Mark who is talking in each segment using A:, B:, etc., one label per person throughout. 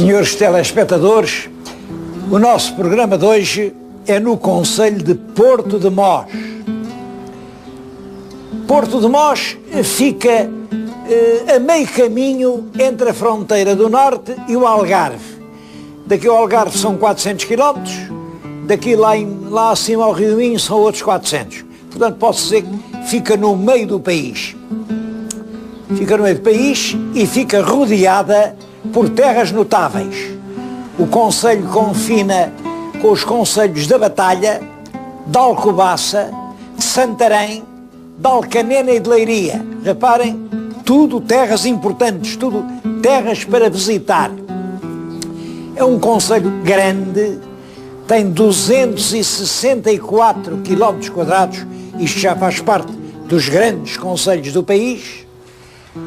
A: Senhores telespectadores, o nosso programa de hoje é no concelho de Porto de Mós. Porto de Mós fica a meio caminho entre a fronteira do Norte e o Algarve. Daqui ao Algarve são 400 km, daqui lá acima ao Rio Minho são outros 400. Portanto, posso dizer que fica no meio do país. Fica no meio do país e fica rodeada por terras notáveis. O concelho confina com os concelhos da Batalha, de Alcobaça, de Santarém, de Alcanena e de Leiria. Reparem, tudo terras importantes, tudo terras para visitar. É um concelho grande, tem 264 km², isto já faz parte dos grandes concelhos do país,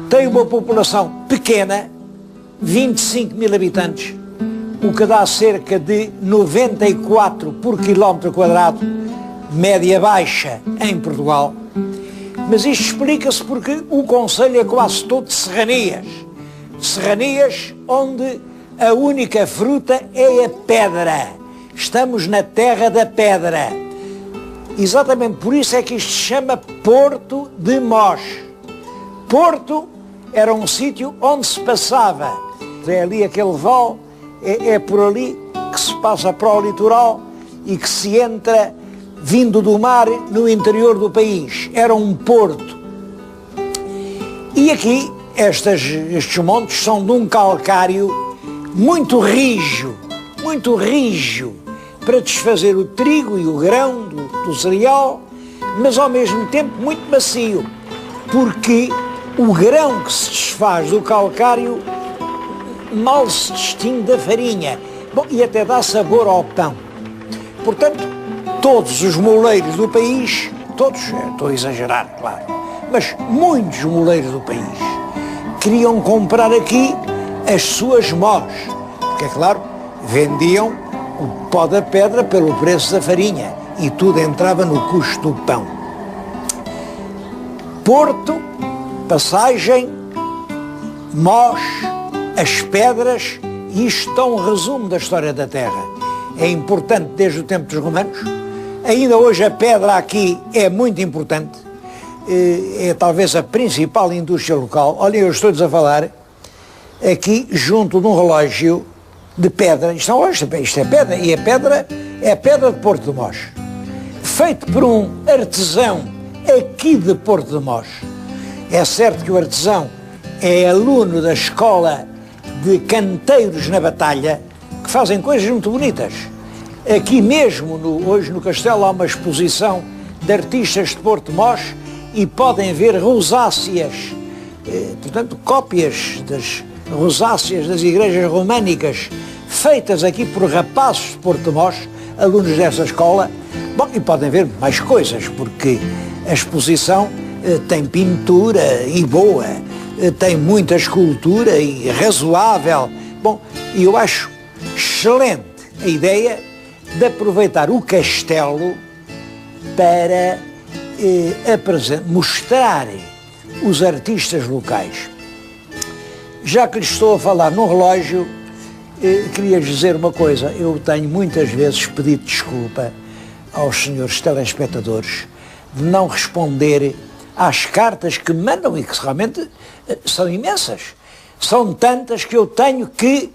A: tem uma população pequena, 25 mil habitantes, o que dá cerca de 94 por km², média baixa em Portugal. Mas isto explica-se porque o concelho é quase todo de serranias. Serranias onde a única fruta é a pedra. Estamos na terra da pedra. Exatamente por isso é que isto se chama Porto de Mós. Porto era um sítio onde se passava. É ali aquele vale, é por ali que se passa para o litoral e que se entra vindo do mar no interior do país. Era um porto. E aqui estes montes são de um calcário muito rijo, para desfazer o trigo e o grão do cereal, mas ao mesmo tempo muito macio, porque o grão que se desfaz do calcário mal se distingue da farinha. Bom, e até dá sabor ao pão. Portanto, todos os moleiros do país, todos, estou a exagerar, claro, mas muitos moleiros do país queriam comprar aqui as suas mós, porque é claro, vendiam o pó da pedra pelo preço da farinha e tudo entrava no custo do pão. Porto, passagem, Mós, as pedras, e isto é um resumo da história da terra. É importante desde o tempo dos romanos. Ainda hoje a pedra aqui é muito importante, é talvez a principal indústria local. Olhem, eu estou-lhes a falar aqui junto de um relógio de pedra. Isto é pedra, e a pedra é a pedra de Porto de Mós, feito por um artesão aqui de Porto de Mós. É certo que o artesão é aluno da escola de canteiros na Batalha, que fazem coisas muito bonitas. Aqui mesmo, hoje no castelo, há uma exposição de artistas de Porto de Mós e podem ver rosáceas, portanto, cópias das rosáceas das igrejas românicas, feitas aqui por rapazes de Porto de Mós, alunos dessa escola. Bom, e podem ver mais coisas, porque a exposição tem pintura e boa, tem muita escultura e razoável. Bom, e eu acho excelente a ideia de aproveitar o castelo para mostrar os artistas locais. Já que lhes estou a falar num relógio, queria dizer uma coisa. Eu tenho muitas vezes pedido desculpa aos senhores telespectadores de não responder às cartas que mandam e que realmente são imensas. São tantas que eu tenho que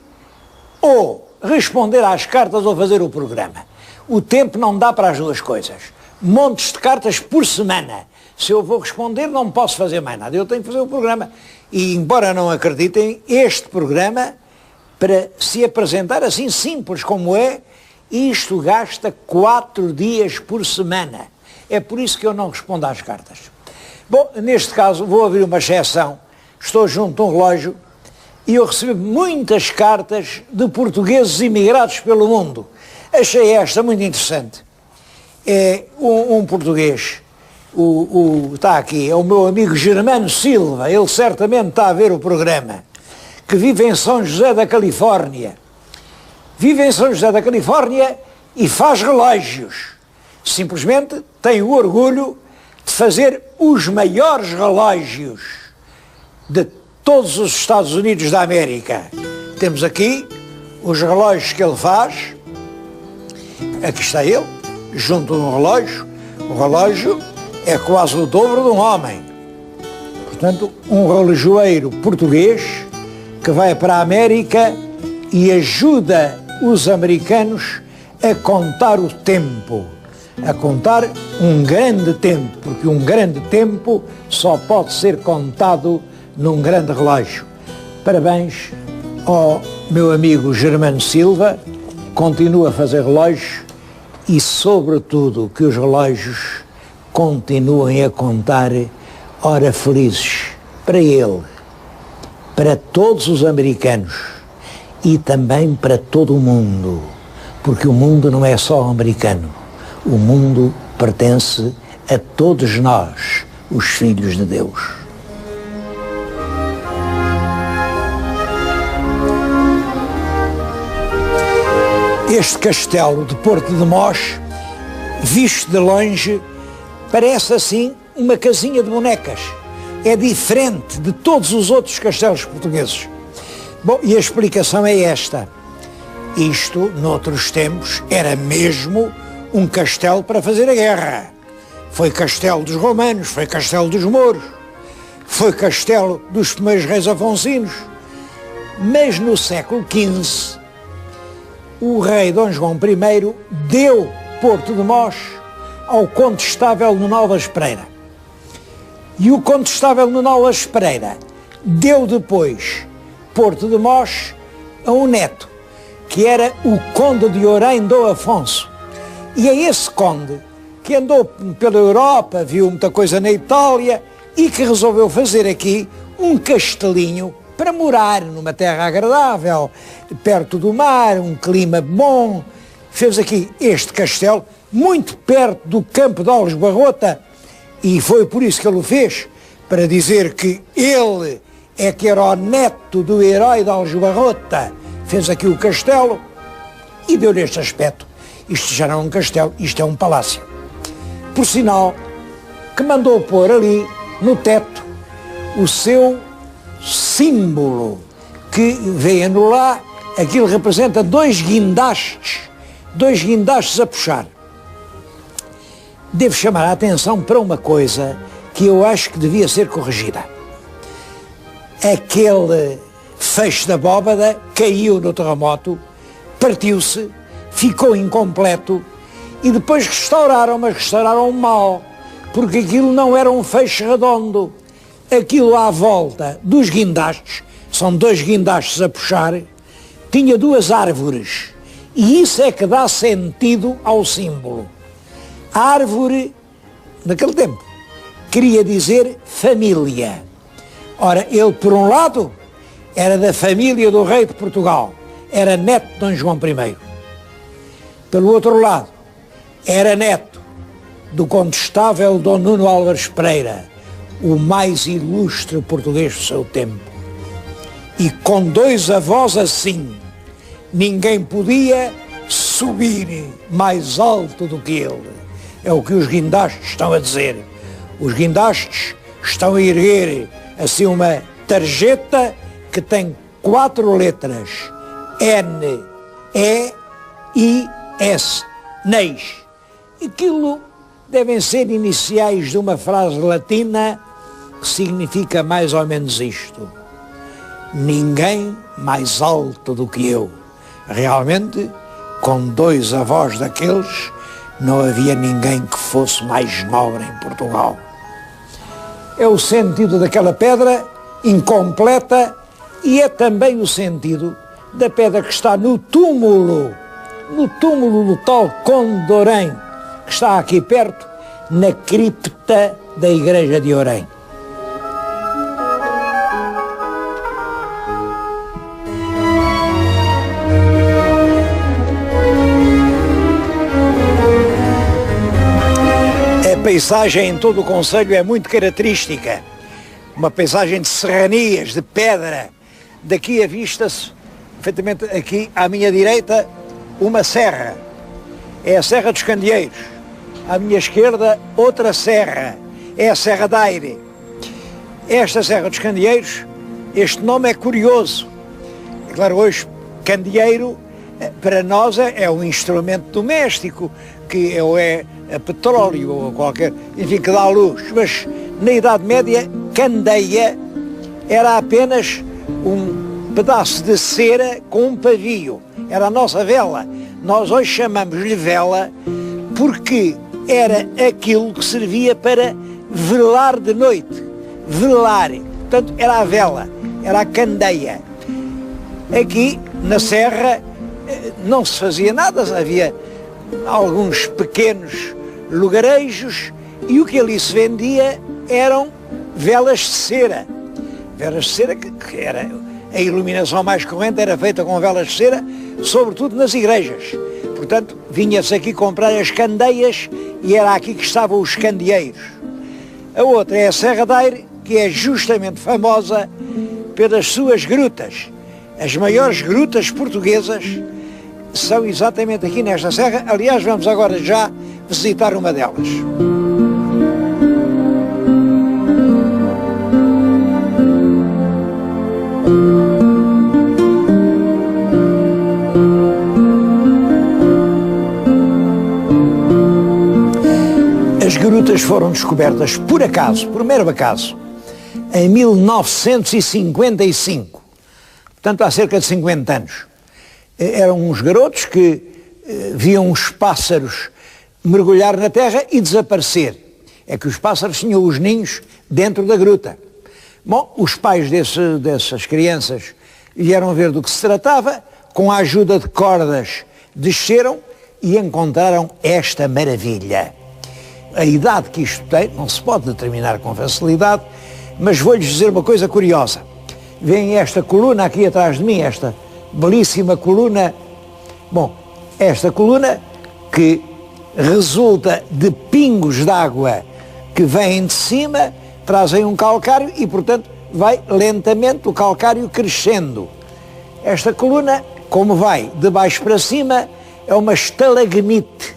A: ou responder às cartas ou fazer o programa. O tempo não dá para as duas coisas. Montes de cartas por semana. Se eu vou responder, não posso fazer mais nada. Eu tenho que fazer o programa. E, embora não acreditem, este programa, para se apresentar assim simples como é, isto gasta 4 dias por semana. É por isso que eu não respondo às cartas. Bom, neste caso, vou abrir uma exceção. Estou junto a um relógio e eu recebi muitas cartas de portugueses imigrados pelo mundo. Achei esta muito interessante. É um português, está aqui, é o meu amigo Germano Silva, ele certamente está a ver o programa, que vive em São José da Califórnia. Vive em São José da Califórnia e faz relógios. Simplesmente tem o orgulho de fazer os maiores relógios de todos os Estados Unidos da América. Temos aqui os relógios que ele faz, aqui está ele, junto a um relógio. O relógio é quase o dobro de um homem. Portanto, um relojoeiro português que vai para a América e ajuda os americanos a contar o tempo, a contar um grande tempo, porque um grande tempo só pode ser contado num grande relógio. Parabéns ao meu amigo Germano Silva, continua a fazer relógios e, sobretudo, que os relógios continuem a contar horas felizes para ele, para todos os americanos e também para todo o mundo, porque o mundo não é só americano, o mundo pertence a todos nós, os filhos de Deus. Este castelo de Porto de Mós, visto de longe, parece assim uma casinha de bonecas. É diferente de todos os outros castelos portugueses. Bom, e a explicação é esta. Isto, noutros tempos, era mesmo um castelo para fazer a guerra. Foi castelo dos romanos, foi castelo dos mouros, foi castelo dos primeiros reis afonsinos. Mas no século XV, o rei Dom João I deu Porto de Mós ao Condestável Nuno Álvares Pereira. E o Condestável Nuno Álvares Pereira deu depois Porto de Mós a um neto, que era o Conde de Orém Dom Afonso. E é esse conde que andou pela Europa, viu muita coisa na Itália e que resolveu fazer aqui um castelinho para morar numa terra agradável, perto do mar, um clima bom. Fez aqui este castelo, muito perto do campo de Alves Barrota, e foi por isso que ele o fez, para dizer que ele é que era o neto do herói de Alves Barrota. Fez aqui o castelo e deu-lhe este aspecto. Isto já não é um castelo, isto é um palácio. Por sinal, que mandou pôr ali, no teto, o seu símbolo, que vê-no lá, aquilo representa dois guindastes a puxar. Devo chamar a atenção para uma coisa que eu acho que devia ser corrigida. Aquele feixe da abóbada caiu no terremoto, partiu-se, ficou incompleto e depois restauraram, mas restauraram mal, porque aquilo não era um feixe redondo. Aquilo à volta dos guindastes, são dois guindastes a puxar, tinha duas árvores, e isso é que dá sentido ao símbolo. A árvore, naquele tempo, queria dizer família. Ora, ele, por um lado, era da família do rei de Portugal, era neto de Dom João I. Pelo outro lado, era neto do Condestável Dom Nuno Álvares Pereira, o mais ilustre português do seu tempo. E com dois avós assim, ninguém podia subir mais alto do que ele. É o que os guindastes estão a dizer. Os guindastes estão a erguer assim uma tarjeta que tem 4 letras. N, E, I, S. Neis. Aquilo devem ser iniciais de uma frase latina que significa mais ou menos isto: ninguém mais alto do que eu. Realmente, com dois avós daqueles, não havia ninguém que fosse mais nobre em Portugal. É o sentido daquela pedra incompleta e é também o sentido da pedra que está no túmulo do tal Conde de Orém, que está aqui perto, na cripta da igreja de Orém. A paisagem em todo o concelho é muito característica. Uma paisagem de serranias, de pedra. Daqui avista-se, perfeitamente aqui à minha direita, uma serra. É a Serra dos Candeeiros. À minha esquerda, outra serra. É a Serra da Aire. Esta Serra dos Candeeiros, este nome é curioso. É claro, hoje, candeeiro para nós é um instrumento doméstico, que ou é a petróleo ou qualquer, enfim, que dá luz. Mas na Idade Média, candeia era apenas um pedaço de cera com um pavio. Era a nossa vela. Nós hoje chamamos-lhe vela porque era aquilo que servia para velar de noite. Velar. Portanto, era a vela, era a candeia. Aqui, na Serra, não se fazia nada, havia alguns pequenos lugarejos e o que ali se vendia eram velas de cera. Velas de cera que era a iluminação mais corrente, era feita com velas de cera, sobretudo nas igrejas. Portanto, vinha-se aqui comprar as candeias e era aqui que estavam os candeeiros. A outra é a Serra da Aire, que é justamente famosa pelas suas grutas. As maiores grutas portuguesas são exatamente aqui nesta serra. Aliás, vamos agora já visitar uma delas. As grutas foram descobertas por acaso, por mero acaso, em 1955, portanto há cerca de 50 anos. Eram uns garotos que viam os pássaros mergulhar na terra e desaparecer. É que os pássaros tinham os ninhos dentro da gruta. Bom, os pais dessas crianças vieram ver do que se tratava, com a ajuda de cordas desceram e encontraram esta maravilha. A idade que isto tem não se pode determinar com facilidade, mas vou-lhes dizer uma coisa curiosa. Vem esta coluna aqui atrás de mim, esta belíssima coluna. Bom, esta coluna que resulta de pingos d'água que vêm de cima, trazem um calcário e, portanto, vai lentamente o calcário crescendo. Esta coluna, como vai de baixo para cima, é uma estalagmite.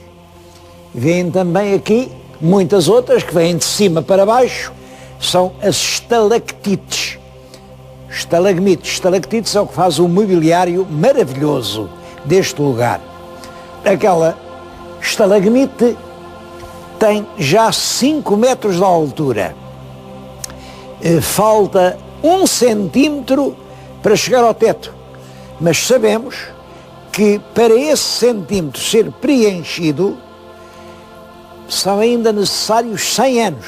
A: Vêm também aqui muitas outras que vêm de cima para baixo, são as estalactites. Estalactites é o que faz o mobiliário maravilhoso deste lugar. Aquela estalagmite tem já 5 metros de altura. Falta 1 centímetro para chegar ao teto, mas sabemos que para esse centímetro ser preenchido são ainda necessários 100 anos,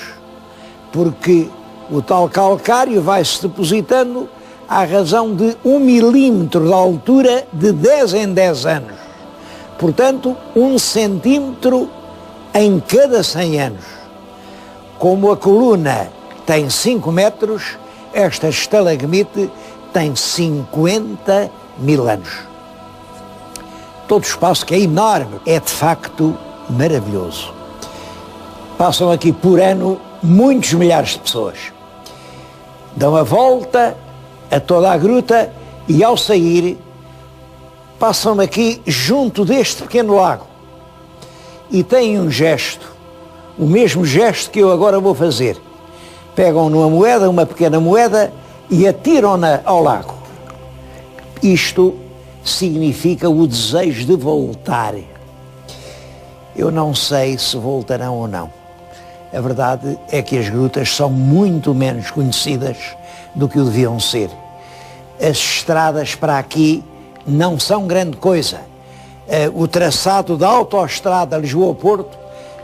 A: porque o tal calcário vai-se depositando à razão de 1 milímetro de altura de 10 em 10 anos. Portanto, 1 centímetro em cada 100 anos. Como a coluna tem 5 metros, esta estalagmite tem 50 mil anos. Todo o espaço, que é enorme, é de facto maravilhoso. Passam aqui por ano muitos milhares de pessoas. Dão a volta a toda a gruta e, ao sair, passam aqui junto deste pequeno lago e têm um gesto, o mesmo gesto que eu agora vou fazer. Pegam numa moeda, uma pequena moeda, e atiram-na ao lago. Isto significa o desejo de voltar. Eu não sei se voltarão ou não. A verdade é que as grutas são muito menos conhecidas do que o deviam ser. As estradas para aqui não são grande coisa. O traçado da autoestrada Lisboa-Porto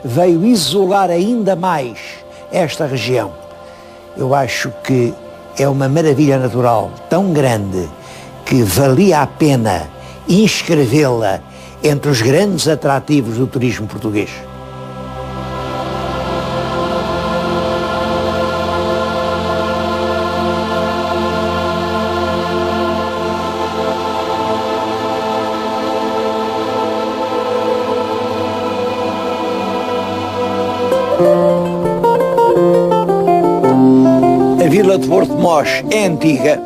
A: veio isolar ainda mais esta região. Eu acho que é uma maravilha natural tão grande que valia a pena inscrevê-la entre os grandes atrativos do turismo português. A vila de Porto de Mós é antiga,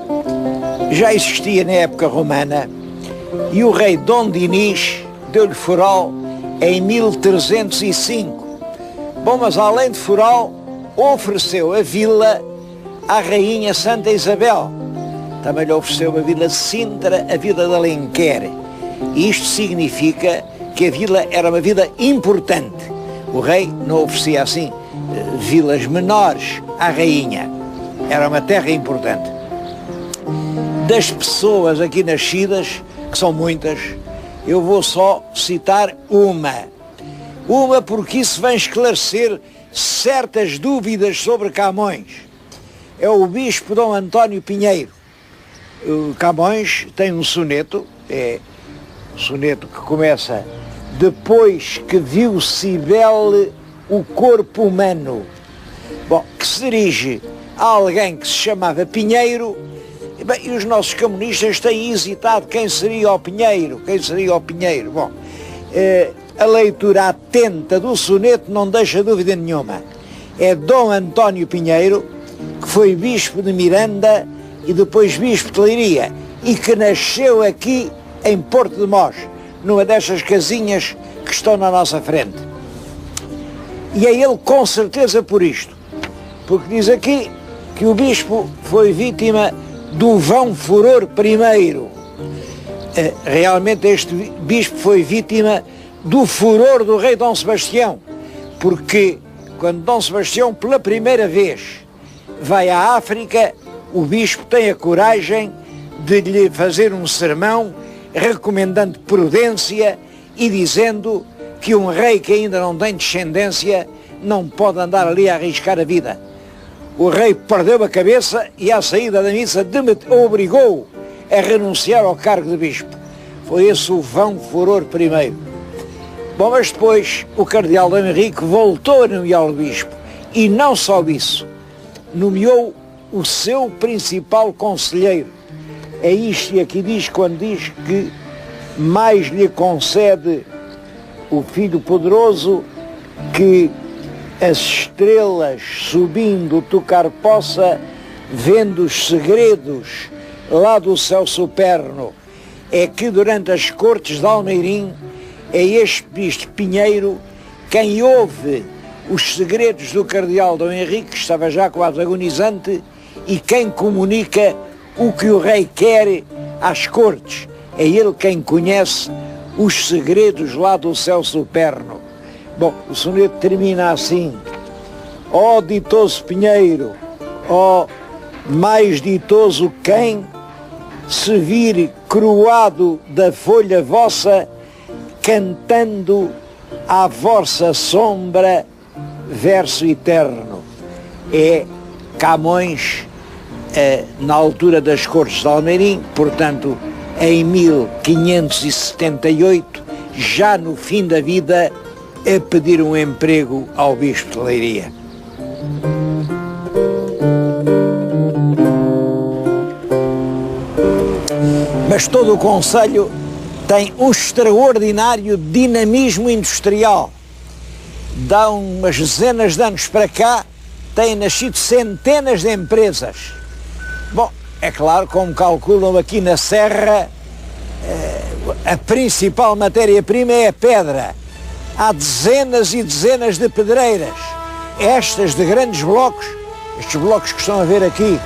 A: já existia na época romana e o rei Dom Dinis deu-lhe foral em 1305. Bom, mas além de foral, ofereceu a vila à rainha Santa Isabel. Também lhe ofereceu a vila de Sintra, a vila de Alenquer. E isto significa que a vila era uma vila importante. O rei não oferecia assim vilas menores à rainha. Era uma terra importante. Das pessoas aqui nascidas, que são muitas, eu vou só citar uma. Uma porque isso vai esclarecer certas dúvidas sobre Camões. É o bispo Dom António Pinheiro. O Camões tem um soneto, é um soneto que começa: depois que viu Cibele o corpo humano. Bom, que se dirige a alguém que se chamava Pinheiro. E, bem, e os nossos comunistas têm hesitado quem seria o Pinheiro, quem seria o Pinheiro. Bom, a leitura atenta do soneto não deixa dúvida nenhuma. É Dom António Pinheiro, que foi bispo de Miranda e depois bispo de Leiria, e que nasceu aqui em Porto de Mós, numa destas casinhas que estão na nossa frente. E é ele com certeza por isto, porque diz aqui que o bispo foi vítima do vão furor primeiro. Realmente este bispo foi vítima do furor do rei Dom Sebastião, porque quando Dom Sebastião pela primeira vez vai à África, o bispo tem a coragem de lhe fazer um sermão recomendando prudência e dizendo que um rei que ainda não tem descendência não pode andar ali a arriscar a vida. O rei perdeu a cabeça e à saída da missa obrigou a renunciar ao cargo de bispo. Foi esse o vão furor primeiro. Bom, mas depois o cardeal Dom Henrique voltou a nomear o bispo, e não só isso, nomeou o seu principal conselheiro. É isto e aqui diz, quando diz que mais lhe concede o Filho Poderoso que as estrelas subindo tocar possa, vendo os segredos lá do céu superno. É que durante as cortes de Almeirim é este bispo Pinheiro quem ouve os segredos do cardeal Dom Henrique, que estava já quase agonizante, e quem comunica o que o rei quer às cortes. É ele quem conhece os segredos lá do céu superno. Bom, o soneto termina assim: ó ditoso Pinheiro, ó mais ditoso quem se vir coroado da folha vossa, cantando à vossa sombra verso eterno. É Camões, na altura das cortes de Almeirim, portanto em 1578, já no fim da vida, a pedir um emprego ao bispo de Leiria. Mas todo o concelho tem um extraordinário dinamismo industrial. Dá umas dezenas de anos para cá, têm nascido centenas de empresas. Bom, é claro, como calculam aqui na Serra, a principal matéria-prima é a pedra. Há dezenas e dezenas de pedreiras, estas de grandes blocos. Estes blocos que estão a ver aqui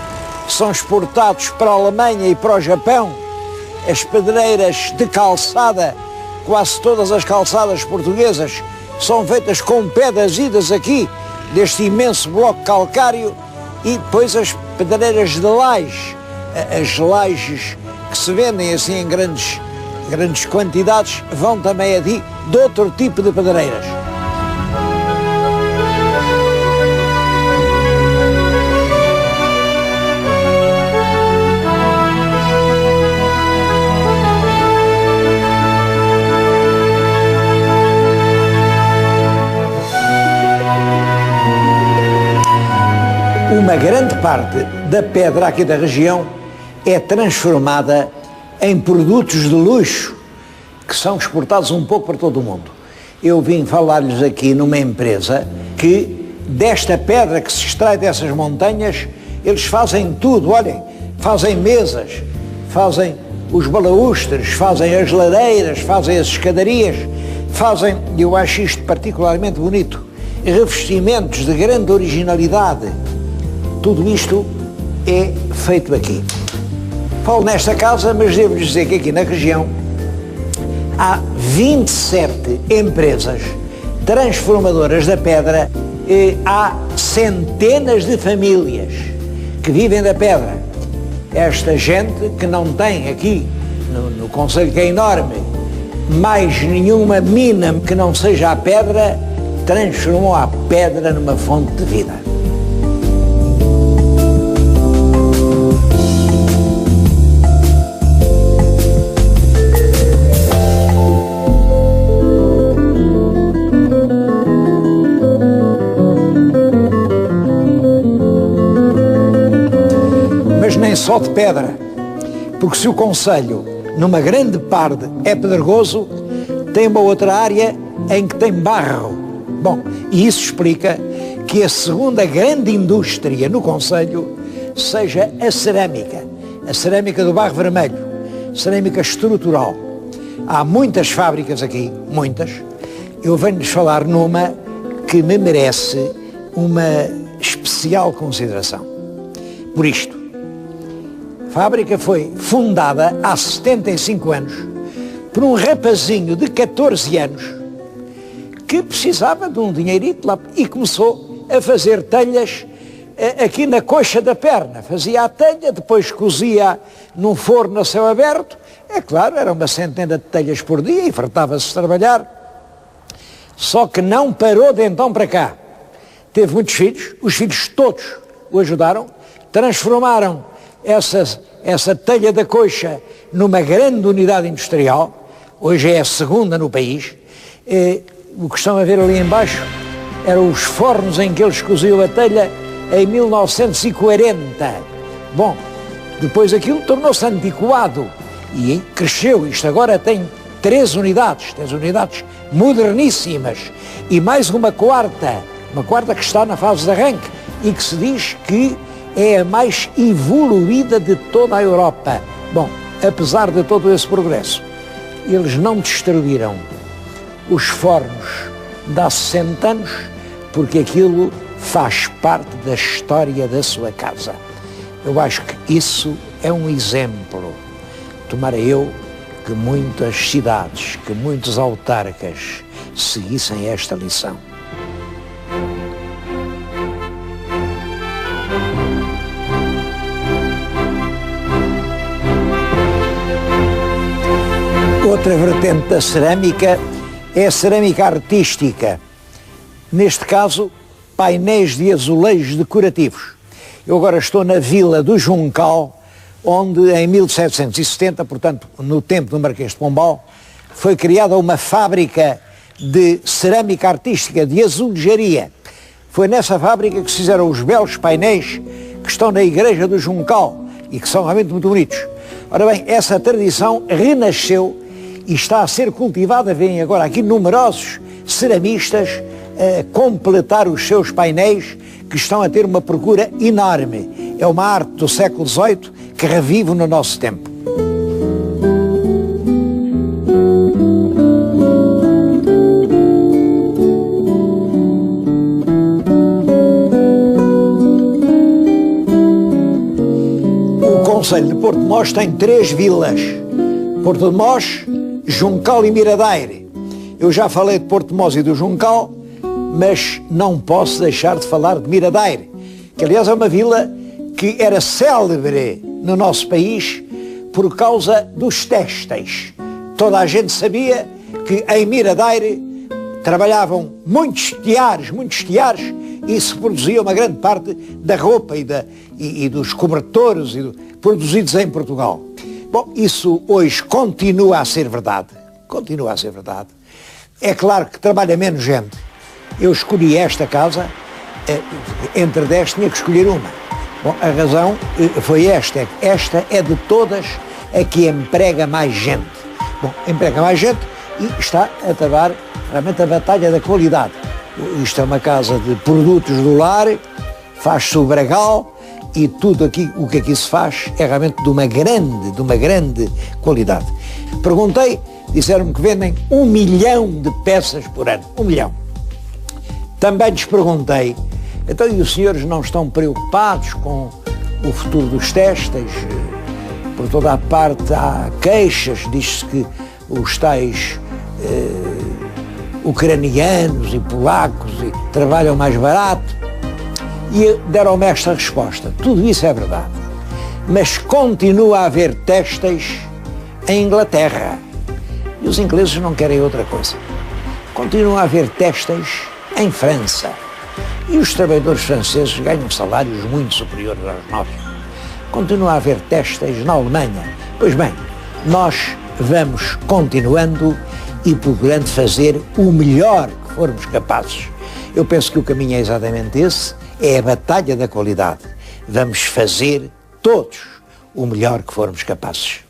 A: são exportados para a Alemanha e para o Japão. As pedreiras de calçada, quase todas as calçadas portuguesas, são feitas com pedras idas aqui, deste imenso bloco calcário, e depois as pedreiras de laje, as lajes que se vendem assim em grandes quantidades, vão também ali de outro tipo de pedreiras. Uma grande parte da pedra aqui da região é transformada em produtos de luxo que são exportados um pouco para todo o mundo. Eu vim falar-lhes aqui numa empresa que desta pedra que se extrai dessas montanhas, eles fazem tudo, olhem, fazem mesas, fazem os balaústres, fazem as lareiras, fazem as escadarias, fazem, eu acho isto particularmente bonito, revestimentos de grande originalidade. Tudo isto é feito aqui. Falo nesta casa, mas devo-lhes dizer que aqui na região há 27 empresas transformadoras da pedra e há centenas de famílias que vivem da pedra. Esta gente que não tem aqui, no concelho que é enorme, mais nenhuma mina que não seja a pedra, transformou a pedra numa fonte de vida. Mas nem só de pedra, porque se o concelho, numa grande parte, é pedregoso, tem uma outra área em que tem barro. Bom, e isso explica que a segunda grande indústria no concelho seja a cerâmica do barro vermelho, cerâmica estrutural. Há muitas fábricas aqui, muitas. Eu venho-lhes falar numa que me merece uma especial consideração. Por isto, a fábrica foi fundada há 75 anos por um rapazinho de 14 anos que precisava de um dinheirito lá e começou a fazer telhas aqui na coxa da perna. Fazia a telha, depois cozia num forno a céu aberto. É claro, era uma centena de telhas por dia e fartava-se de trabalhar. Só que não parou de então para cá. Teve muitos filhos, os filhos todos o ajudaram, transformaram essa telha da coxa numa grande unidade industrial. Hoje é a segunda no país. O que estão a ver ali embaixo eram os fornos em que eles coziam a telha em 1940. Bom, depois aquilo tornou-se antiquado e cresceu. Isto agora tem três unidades moderníssimas e mais uma quarta que está na fase de arranque e que se diz que é a mais evoluída de toda a Europa. Bom, apesar de todo esse progresso, eles não destruíram os fornos de há 60 anos, porque aquilo faz parte da história da sua casa. Eu acho que isso é um exemplo. Tomara eu que muitas cidades, que muitos autarcas seguissem esta lição. Outra vertente da cerâmica é a cerâmica artística. Neste caso, painéis de azulejos decorativos. Eu agora estou na Vila do Juncal, onde em 1770, portanto, no tempo do Marquês de Pombal, foi criada uma fábrica de cerâmica artística, de azulejaria. Foi nessa fábrica que se fizeram os belos painéis que estão na Igreja do Juncal e que são realmente muito bonitos. Ora bem, essa tradição renasceu e está a ser cultivada. Vêm agora aqui numerosos ceramistas a completar os seus painéis, que estão a ter uma procura enorme. É uma arte do século XVIII que revive no nosso tempo. O concelho de Porto de Mós tem 3 vilas: Porto de Mós, Juncal e Miradouro. Eu já falei de Porto de Mós e do Juncal, mas não posso deixar de falar de Miradouro, que aliás é uma vila que era célebre no nosso país por causa dos têxteis. Toda a gente sabia que em Miradouro trabalhavam muitos teares e se produzia uma grande parte da roupa e dos cobertores produzidos em Portugal. Bom, isso hoje continua a ser verdade. É claro que trabalha menos gente. Eu escolhi esta casa, entre 10 tinha que escolher uma. Bom, a razão foi esta. Esta é de todas a que emprega mais gente. Bom, emprega mais gente e está a travar realmente a batalha da qualidade. Isto é uma casa de produtos do lar, faz-se o bragal e tudo aqui, o que aqui se faz é realmente de uma grande qualidade. Perguntei, disseram-me que vendem 1 milhão de peças por ano. 1 milhão. Também lhes perguntei, então e os senhores não estão preocupados com o futuro dos têxteis? Por toda a parte há queixas, diz-se que os tais ucranianos e polacos e trabalham mais barato. E deram-me esta resposta: tudo isso é verdade, mas continua a haver têxteis em Inglaterra. E os ingleses não querem outra coisa. Continua a haver têxteis em França. E os trabalhadores franceses ganham salários muito superiores aos nossos. Continua a haver têxteis na Alemanha. Pois bem, nós vamos continuando e procurando fazer o melhor que formos capazes. Eu penso que o caminho é exatamente esse, é a batalha da qualidade. Vamos fazer todos o melhor que formos capazes.